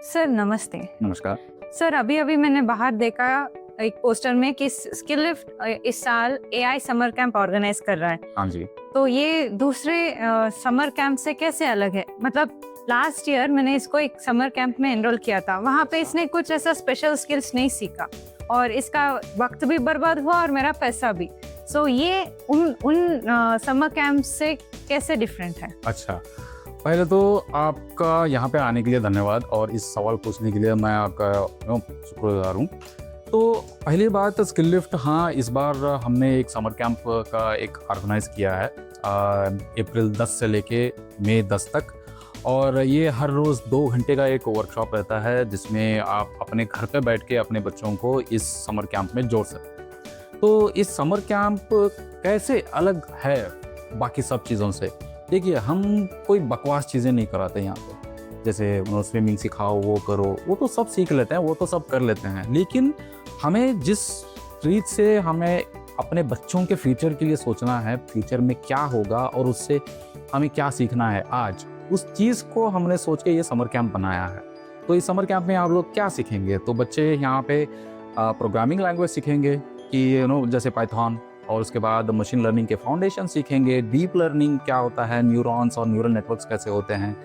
Sir नमस्ते। नमस्कार। Sir अभी-अभी मैंने बाहर देखा एक पोस्टर में कि स्किल लिफ्ट इस साल एआई समर कैंप ऑर्गेनाइज कर रहा है। हाँ जी। तो ये दूसरे समर कैंप से कैसे अलग है? मतलब लास्ट ईयर मैंने इसको एक समर कैंप में एनरोल किया था। वहाँ पे इसने कुछ ऐसा स्पेशल स्किल्स नहीं सीखा और इसका वक्त भी बर्बाद हुआ और मेरा पैसा भी। सो ये उन समर कैंप से कैसे डिफरेंट है? अच्छा, पहले तो आपका यहाँ पे आने के लिए धन्यवाद और इस सवाल पूछने के लिए मैं आपका शुक्रगुजार हूँ। तो पहली बात स्किल लिफ्ट, हाँ, इस बार हमने एक समर कैंप का एक ऑर्गेनाइज़ किया है अप्रैल 10 से लेके मई 10 तक। और ये हर रोज़ 2 घंटे का एक वर्कशॉप रहता है जिसमें आप अपने घर पे बैठ के अपने बच्चों को इस समर कैंप में जोड़ सकते हैं। तो इस समर कैंप कैसे अलग है बाकी सब चीज़ों से? देखिए, हम कोई बकवास चीज़ें नहीं कराते यहाँ पे, जैसे स्विमिंग सिखाओ, वो करो, वो तो सब सीख लेते हैं, वो तो सब कर लेते हैं। लेकिन हमें जिस रीत से हमें अपने बच्चों के फ्यूचर के लिए सोचना है, फ्यूचर में क्या होगा और उससे हमें क्या सीखना है आज, उस चीज़ को हमने सोच के ये समर कैंप बनाया है। तो इस समर कैंप में आप लोग क्या सीखेंगे? तो बच्चे यहाँ पे प्रोग्रामिंग लैंग्वेज सीखेंगे कि जैसे पाइथन, और उसके बाद मशीन लर्निंग के फाउंडेशन सीखेंगे, डीप लर्निंग क्या होता है, न्यूरॉन्स और न्यूरल नेटवर्क्स कैसे होते हैं,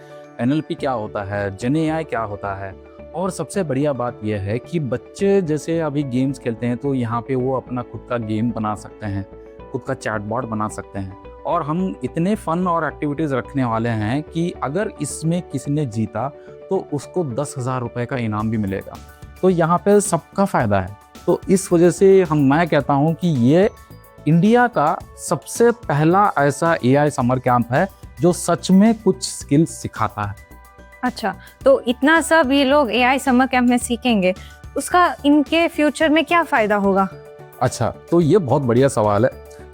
एनएलपी क्या होता है, जेन एआई क्या होता है। और सबसे बढ़िया बात यह है कि बच्चे जैसे अभी गेम्स खेलते हैं तो यहाँ पे वो अपना खुद का गेम बना सकते हैं, खुद का चैटबॉट बना सकते हैं। और हम इतने फन और एक्टिविटीज़ रखने वाले हैं कि अगर इसमें किसी ने जीता तो उसको 10,000 रुपये का इनाम भी मिलेगा। तो यहाँ पे सबका फ़ायदा है। तो इस वजह से मैं कहता हूँ कि ये इंडिया का सबसे पहला ऐसा एआई समर कैंप है जो सच में कुछ स्किल्स सिखाता है। अच्छा, तो इतना सब ये लोग एआई समर कैंप में सीखेंगे, उसका इनके फ्यूचर में क्या फायदा होगा? अच्छा, तो ये बहुत बढ़िया सवाल है।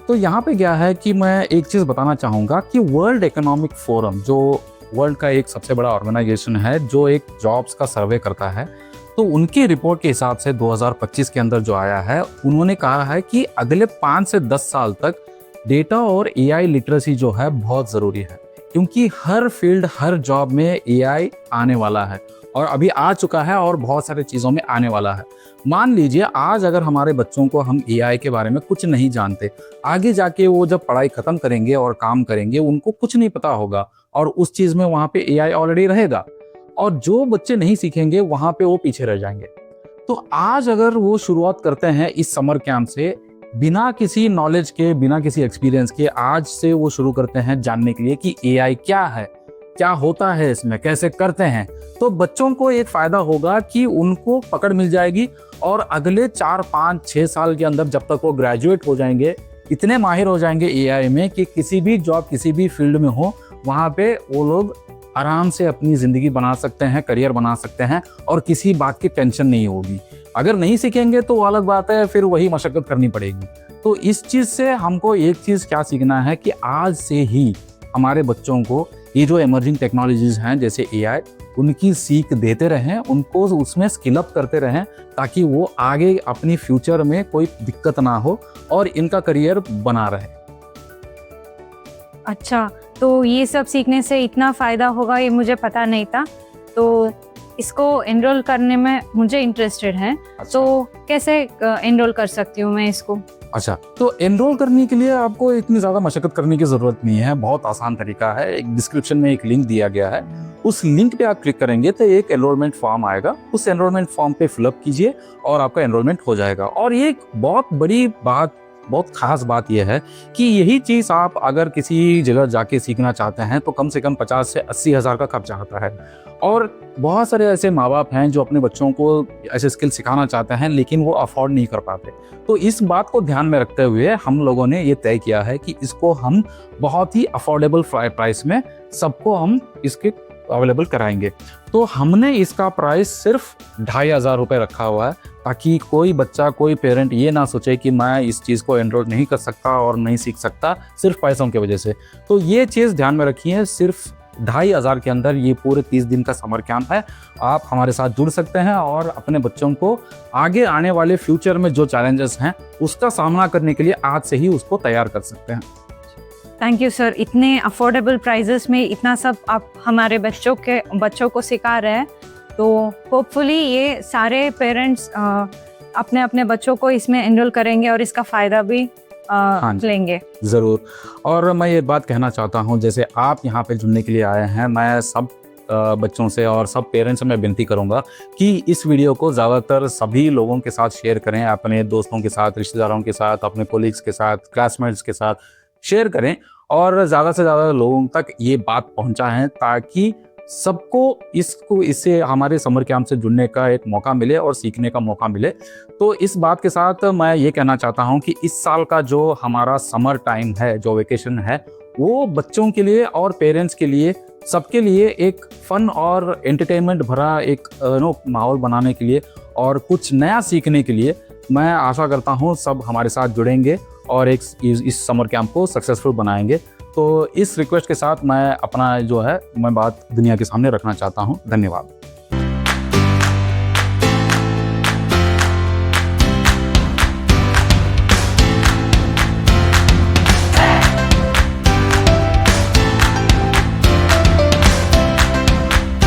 तो यहाँ पे क्या है कि मैं एक चीज़ बताना चाहूँगा कि वर्ल्ड इकोनॉमिक फोरम, जो वर्ल्ड का एक सबसे बड़ा ऑर्गेनाइजेशन है जो एक जॉब्स का सर्वे करता है, तो उनकी रिपोर्ट के हिसाब से 2025 के अंदर जो आया है, उन्होंने कहा है कि अगले 5 से 10 साल तक डेटा और एआई लिटरेसी जो है बहुत ज़रूरी है, क्योंकि हर फील्ड, हर जॉब में एआई आने वाला है और अभी आ चुका है और बहुत सारे चीज़ों में आने वाला है। मान लीजिए आज अगर हमारे बच्चों को हम एआई के बारे में कुछ नहीं जानते, आगे जाके वो जब पढ़ाई ख़त्म करेंगे और काम करेंगे, उनको कुछ नहीं पता होगा और उस चीज़ में वहाँ पे एआई ऑलरेडी रहेगा और जो बच्चे नहीं सीखेंगे वहाँ पे वो पीछे रह जाएंगे। तो आज अगर वो शुरुआत करते हैं इस समर कैंप से, बिना किसी नॉलेज के, बिना किसी एक्सपीरियंस के, आज से वो शुरू करते हैं जानने के लिए कि एआई क्या है, क्या होता है इसमें, कैसे करते हैं, तो बच्चों को एक फ़ायदा होगा कि उनको पकड़ मिल जाएगी और अगले 4, 5, 6 साल के अंदर जब तक वो ग्रेजुएट हो जाएंगे, इतने माहिर हो जाएंगे एआई में कि किसी भी जॉब, किसी भी फील्ड में हो, वहाँ पे वो लोग आराम से अपनी ज़िंदगी बना सकते हैं, करियर बना सकते हैं और किसी बात की टेंशन नहीं होगी। अगर नहीं सीखेंगे तो अलग बात है, फिर वही मशक्क़त करनी पड़ेगी। तो इस चीज़ से हमको एक चीज़ क्या सीखना है कि आज से ही हमारे बच्चों को ये जो इमर्जिंग टेक्नोलॉजीज़ हैं जैसे एआई, उनकी सीख देते रहें, उनको उसमें स्किल अप करते रहें ताकि वो आगे अपनी फ्यूचर में कोई दिक्कत ना हो और इनका करियर बना रहे। अच्छा, तो ये सब सीखने से इतना फ़ायदा होगा ये मुझे पता नहीं था। तो इसको एनरोल करने में मुझे इंटरेस्टेड है। अच्छा। तो कैसे एनरोल कर सकती हूँ मैं इसको? अच्छा, तो एनरोल करने के लिए आपको इतनी ज़्यादा मशक्क़त करने की ज़रूरत नहीं है, बहुत आसान तरीका है। एक डिस्क्रिप्शन में एक लिंक दिया गया है, उस लिंक पे आप क्लिक करेंगे तो एक एनरोलमेंट फॉर्म आएगा, उस एनरोलमेंट फॉर्म पे फिलअप कीजिए और आपका एनरोलमेंट हो जाएगा। और ये एक बहुत बड़ी बात, बहुत ख़ास बात यह है कि यही चीज़ आप अगर किसी जगह जाके सीखना चाहते हैं तो कम से कम 50 से 80 हज़ार का खर्चा आता है। और बहुत सारे ऐसे माँ बाप हैं जो अपने बच्चों को ऐसे स्किल सिखाना चाहते हैं लेकिन वो अफोर्ड नहीं कर पाते। तो इस बात को ध्यान में रखते हुए हम लोगों ने ये तय किया है कि इसको हम बहुत ही अफोर्डेबल प्राइस में सबको हम इसके अवेलेबल कराएंगे। तो हमने इसका प्राइस सिर्फ 2,500 रुपये रखा हुआ है ताकि कोई बच्चा, कोई पेरेंट ये ना सोचे कि मैं इस चीज़ को एनरोल नहीं कर सकता और नहीं सीख सकता सिर्फ पैसों की वजह से। तो ये चीज़ ध्यान में रखिए, सिर्फ 2,500 के अंदर ये पूरे 30 दिन का समर कैंप है। आप हमारे साथ जुड़ सकते हैं और अपने बच्चों को आगे आने वाले फ्यूचर में जो चैलेंजेस हैं उसका सामना करने के लिए आज से ही उसको तैयार कर सकते हैं। थैंक यू सर, इतने अफोर्डेबल प्राइजेस में इतना सब आप हमारे बच्चों को सिखा रहे हैं। तो होपफुली ये सारे पेरेंट्स अपने अपने बच्चों को इसमें एनरोल करेंगे और इसका फ़ायदा भी जी। लेंगे। ज़रूर। और मैं ये बात कहना चाहता हूँ, जैसे आप यहाँ पे जुड़ने के लिए आए हैं, मैं सब बच्चों से और सब पेरेंट्स से मैं विनती करूँगा कि इस वीडियो को ज़्यादातर सभी लोगों के साथ शेयर करें, अपने दोस्तों के साथ, रिश्तेदारों के साथ, अपने कोलीग्स के साथ, क्लासमेट्स के साथ शेयर करें और ज़्यादा से ज़्यादा लोगों तक ये बात पहुँचाएँ, ताकि सबको इससे हमारे समर कैंप से जुड़ने का एक मौका मिले और सीखने का मौका मिले। तो इस बात के साथ मैं ये कहना चाहता हूँ कि इस साल का जो हमारा समर टाइम है, जो वेकेशन है, वो बच्चों के लिए और पेरेंट्स के लिए, सबके लिए एक फन और एंटरटेनमेंट भरा एक माहौल बनाने के लिए और कुछ नया सीखने के लिए मैं आशा करता हूँ सब हमारे साथ जुड़ेंगे और इस समर कैंप को सक्सेसफुल बनाएंगे। तो इस रिक्वेस्ट के साथ मैं अपना जो है मैं बात दुनिया के सामने रखना चाहता हूँ। धन्यवाद।